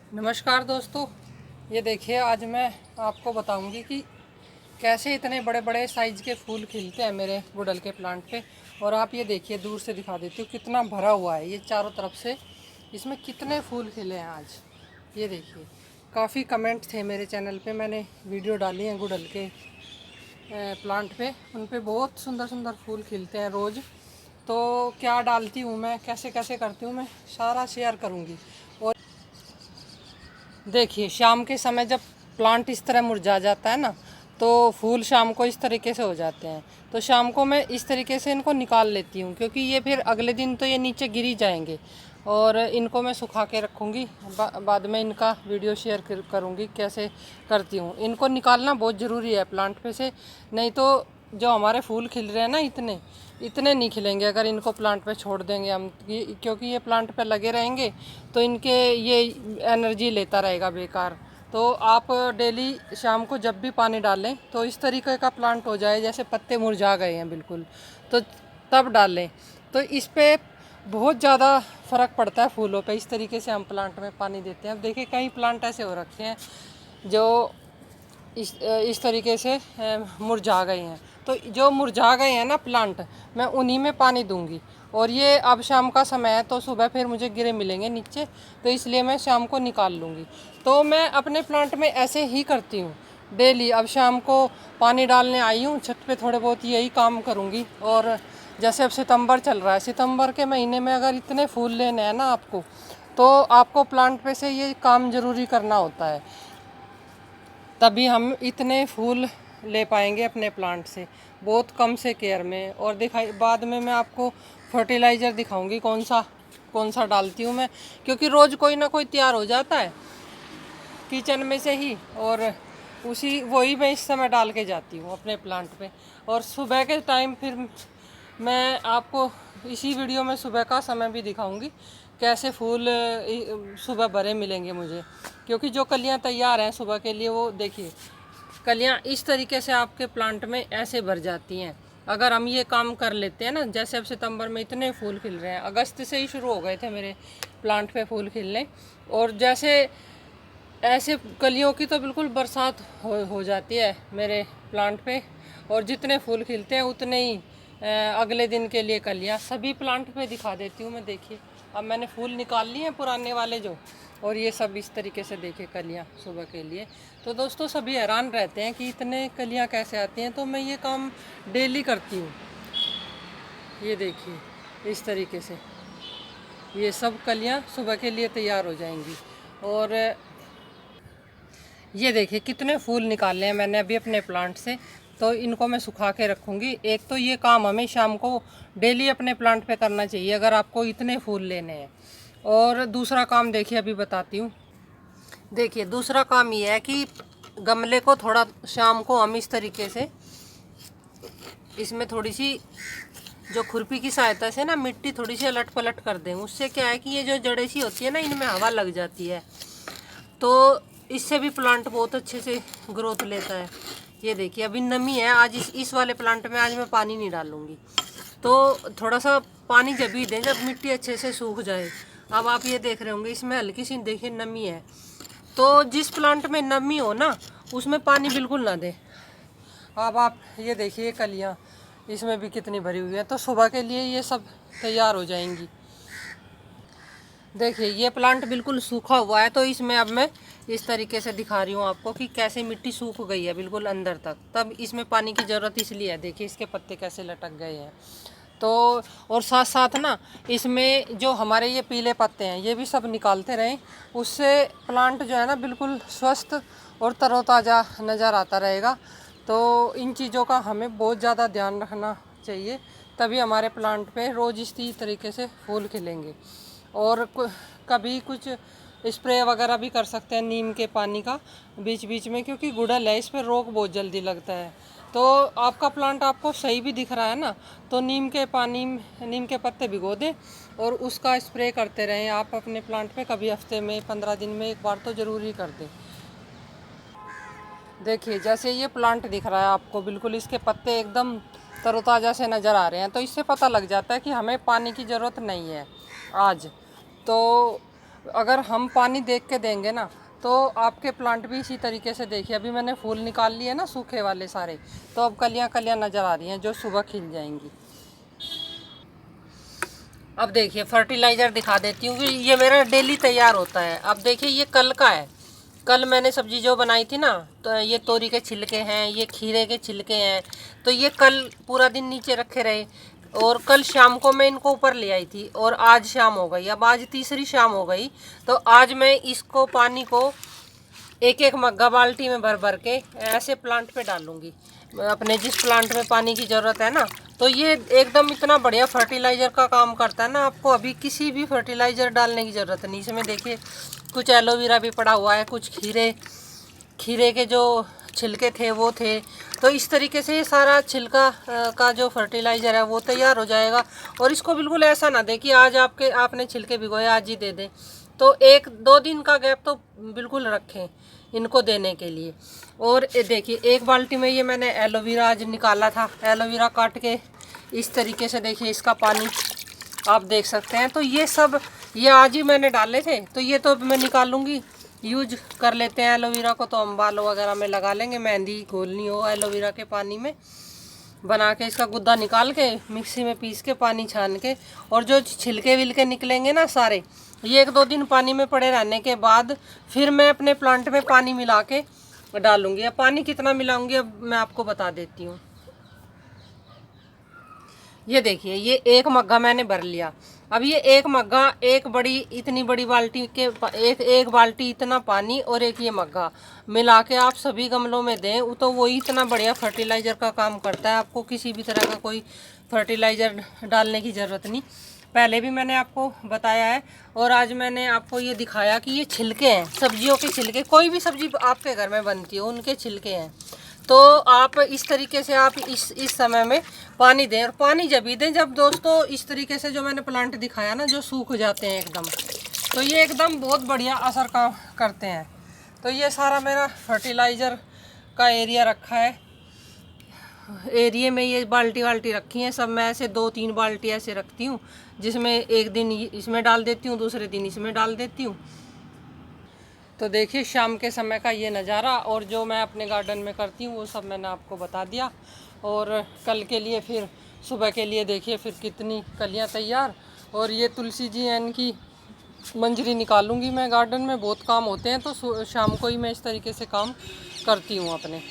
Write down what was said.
नमस्कार दोस्तों, ये देखिए आज मैं आपको बताऊंगी कि कैसे इतने बड़े बड़े साइज़ के फूल खिलते हैं मेरे गुड़हल के प्लांट पे। और आप ये देखिए, दूर से दिखा देती हूँ कितना भरा हुआ है ये चारों तरफ से। इसमें कितने फूल खिले हैं आज, ये देखिए। काफ़ी कमेंट थे मेरे चैनल पे, मैंने वीडियो डाली हैं गुड़हल के प्लांट पे, उन पे बहुत सुंदर सुंदर फूल खिलते हैं रोज़। तो क्या डालती हूँ मैं, कैसे कैसे करती हूँ, मैं सारा शेयर करूँगी। और देखिए, शाम के समय जब प्लांट इस तरह मुरझा जाता है ना, तो फूल शाम को इस तरीके से हो जाते हैं। तो शाम को मैं इस तरीके से इनको निकाल लेती हूँ, क्योंकि ये फिर अगले दिन तो ये नीचे गिर ही जाएंगे। और इनको मैं सुखा के रखूँगी, बाद में इनका वीडियो शेयर करूँगी कैसे करती हूँ। इनको निकालना बहुत ज़रूरी है प्लांट पे से, नहीं तो जो हमारे फूल खिल रहे हैं ना, इतने इतने नहीं खिलेंगे अगर इनको प्लांट पे छोड़ देंगे हम। क्योंकि ये प्लांट पे लगे रहेंगे तो इनके ये एनर्जी लेता रहेगा बेकार। तो आप डेली शाम को जब भी पानी डालें तो इस तरीके का प्लांट हो जाए जैसे पत्ते मुरझा गए हैं बिल्कुल, तो तब डालें। तो इस पे बहुत ज़्यादा फ़र्क पड़ता है फूलों पे। इस तरीके से हम प्लांट में पानी देते हैं। अब देखिए, कई प्लांट ऐसे हो रखे हैं जो इस तरीके से मुरझा गए हैं। तो जो मुरझा गए हैं ना प्लांट, मैं उन्हीं में पानी दूंगी। और ये अब शाम का समय है तो सुबह फिर मुझे गिरे मिलेंगे नीचे, तो इसलिए मैं शाम को निकाल लूँगी। तो मैं अपने प्लांट में ऐसे ही करती हूँ डेली। अब शाम को पानी डालने आई हूँ छत पे, थोड़े बहुत यही काम करूँगी। और जैसे अब सितंबर चल रहा है, सितंबर के महीने में अगर इतने फूल लेने हैं ना आपको, तो आपको प्लांट पे से ये काम ज़रूरी करना होता है, तभी हम इतने फूल ले पाएंगे अपने प्लांट से, बहुत कम से केयर में। और दिखाई बाद में मैं आपको फर्टिलाइज़र दिखाऊंगी कौन सा डालती हूँ मैं, क्योंकि रोज़ कोई ना कोई तैयार हो जाता है किचन में से ही, और वही मैं इस समय डाल के जाती हूँ अपने प्लांट पे। और सुबह के टाइम फिर मैं आपको इसी वीडियो में सुबह का समय भी दिखाऊंगी कैसे फूल सुबह भरे मिलेंगे मुझे। क्योंकि जो कलियां तैयार हैं सुबह के लिए, वो देखिए कलियां इस तरीके से आपके प्लांट में ऐसे भर जाती हैं। अगर हम ये काम कर लेते हैं ना, जैसे अब सितंबर में इतने फूल खिल रहे हैं, अगस्त से ही शुरू हो गए थे मेरे प्लांट पे फूल खिलने। और जैसे ऐसे कलियों की तो बिल्कुल बरसात हो जाती है मेरे प्लांट पे। और जितने फूल खिलते हैं उतने ही अगले दिन के लिए कलियां सभी प्लांट पे दिखा देती हूँ मैं। देखिए, अब मैंने फूल निकाल लिए हैं पुराने वाले जो, और ये सब इस तरीके से देखिए कलियां सुबह के लिए। तो दोस्तों, सभी हैरान रहते हैं कि इतने कलियां कैसे आती हैं। तो मैं ये काम डेली करती हूँ। ये देखिए, इस तरीके से ये सब कलियां सुबह के लिए तैयार हो जाएंगी। और ये देखिए कितने फूल निकाले हैं मैंने अभी अपने प्लांट से। तो इनको मैं सुखा के रखूँगी। एक तो ये काम हमें शाम को डेली अपने प्लांट पे करना चाहिए अगर आपको इतने फूल लेने हैं। और दूसरा काम देखिए, अभी बताती हूँ। देखिए, दूसरा काम ये है कि गमले को थोड़ा शाम को हम इस तरीके से, इसमें थोड़ी सी जो खुरपी की सहायता से ना मिट्टी थोड़ी सी अलट पलट कर दें। उससे क्या है कि ये जो जड़ें सी होती है ना, इनमें हवा लग जाती है, तो इससे भी प्लांट बहुत अच्छे से ग्रोथ लेता है। ये देखिए, अभी नमी है। आज इस वाले प्लांट में आज मैं पानी नहीं डालूंगी। तो थोड़ा सा पानी जब भी दें जब मिट्टी अच्छे से सूख जाए। अब आप ये देख रहे होंगे इसमें हल्की सी देखिए नमी है। तो जिस प्लांट में नमी हो ना, उसमें पानी बिल्कुल ना दें। अब आप ये देखिए कलियां इसमें भी कितनी भरी हुई है। तो सुबह के लिए ये सब तैयार हो जाएंगी। देखिए, ये प्लांट बिल्कुल सूखा हुआ है, तो इसमें अब मैं इस तरीके से दिखा रही हूँ आपको कि कैसे मिट्टी सूख गई है बिल्कुल अंदर तक। तब इसमें पानी की ज़रूरत इसलिए है। देखिए इसके पत्ते कैसे लटक गए हैं। तो और साथ साथ ना, इसमें जो हमारे ये पीले पत्ते हैं ये भी सब निकालते रहें। उससे प्लांट जो है ना बिल्कुल स्वस्थ और तरोताज़ा नज़र आता रहेगा। तो इन चीज़ों का हमें बहुत ज़्यादा ध्यान रखना चाहिए, तभी हमारे प्लांट पे रोज़ इसी तरीके से फूल खिलेंगे। और कभी कुछ स्प्रे वगैरह भी कर सकते हैं नीम के पानी का बीच बीच में, क्योंकि गुड़हल है, इस पर रोग बहुत जल्दी लगता है। तो आपका प्लांट आपको सही भी दिख रहा है ना, तो नीम के पानी में नीम के पत्ते भिगो दें और उसका स्प्रे करते रहें आप अपने प्लांट पे। कभी हफ्ते में 15 दिन में एक बार तो ज़रूर ही कर दें। देखिए, जैसे ये प्लांट दिख रहा है आपको, बिल्कुल इसके पत्ते एकदम तरोताज़ा से नज़र आ रहे हैं। तो इससे पता लग जाता है कि हमें पानी की ज़रूरत नहीं है आज। तो अगर हम पानी देख के देंगे ना तो आपके प्लांट भी इसी तरीके से, देखिए अभी मैंने फूल निकाल लिए ना सूखे वाले सारे, तो अब कलियां कलियां नज़र आ रही हैं जो सुबह खिल जाएंगी। अब देखिए फर्टिलाइज़र दिखा देती हूँ कि ये मेरा डेली तैयार होता है। अब देखिए ये कल का है, कल मैंने सब्जी जो बनाई थी ना, तो ये तोरी के छिलके हैं, ये खीरे के छिलके हैं, तो ये कल पूरा दिन नीचे रखे रहे और कल शाम को मैं इनको ऊपर ले आई थी और आज शाम हो गई, अब आज तीसरी शाम हो गई। तो आज मैं इसको पानी को एक एक मग्गा बाल्टी में भर भर के ऐसे प्लांट पे डालूंगी, अपने जिस प्लांट में पानी की ज़रूरत है ना। तो ये एकदम इतना बढ़िया फर्टिलाइज़र का काम करता है ना, आपको अभी किसी भी फर्टिलाइज़र डालने की ज़रूरत नहीं। इसमें देखिए कुछ एलोवेरा भी पड़ा हुआ है, कुछ खीरे के जो छिलके थे वो थे। तो इस तरीके से ये सारा छिलका का जो फर्टिलाइज़र है वो तैयार हो जाएगा। और इसको बिल्कुल ऐसा ना दे कि आज आपने छिलके भिगोए आज ही दे दें, तो 1-2 दिन का गैप तो बिल्कुल रखें इनको देने के लिए। और देखिए एक बाल्टी में ये मैंने एलोवेरा आज निकाला था, एलोवेरा काट के इस तरीके से देखिए इसका पानी आप देख सकते हैं। तो ये सब ये आज ही मैंने डाले थे, तो ये तो मैं निकालूंगी, यूज कर लेते हैं एलोवेरा को, तो हम बालों वगैरह में लगा लेंगे। मेहंदी घोलनी हो एलोवेरा के पानी में बना के इसका गुद्दा निकाल के मिक्सी में पीस के पानी छान के, और जो छिलके विलके निकलेंगे ना सारे, ये 1-2 दिन पानी में पड़े रहने के बाद फिर मैं अपने प्लांट में पानी मिला के डालूंगी। अब पानी कितना मिलाऊंगी अब मैं आपको बता देती हूँ। ये देखिए ये एक मग्गा मैंने भर लिया। अब ये एक मग्गा, एक बड़ी इतनी बड़ी बाल्टी के एक बाल्टी इतना पानी और एक ये मग्गा मिला के आप सभी गमलों में दें, तो वही इतना बढ़िया फर्टिलाइज़र का काम करता है। आपको किसी भी तरह का कोई फर्टिलाइज़र डालने की ज़रूरत नहीं। पहले भी मैंने आपको बताया है और आज मैंने आपको ये दिखाया कि ये छिलके हैं, सब्जियों के छिलके, कोई भी सब्जी आपके घर में बनती हो उनके छिलके हैं। तो आप इस तरीके से आप इस समय में पानी दें, और पानी जब भी दें जब दोस्तों इस तरीके से जो मैंने प्लांट दिखाया ना जो सूख जाते हैं एकदम, तो ये एकदम बहुत बढ़िया असर काम करते हैं। तो ये सारा मेरा फर्टिलाइज़र का एरिया रखा है, एरिए में ये बाल्टी वाल्टी रखी हैं सब। मैं ऐसे 2-3 बाल्टी ऐसे रखती हूँ, जिसमें एक दिन इसमें डाल देती हूँ, दूसरे दिन इसमें डाल देती हूँ। तो देखिए शाम के समय का ये नज़ारा, और जो मैं अपने गार्डन में करती हूँ वो सब मैंने आपको बता दिया। और कल के लिए फिर सुबह के लिए देखिए फिर कितनी कलियाँ तैयार। और ये तुलसी जी हैं, इनकी मंजरी निकालूंगी मैं, गार्डन में बहुत काम होते हैं, तो शाम को ही मैं इस तरीके से काम करती हूँ अपने।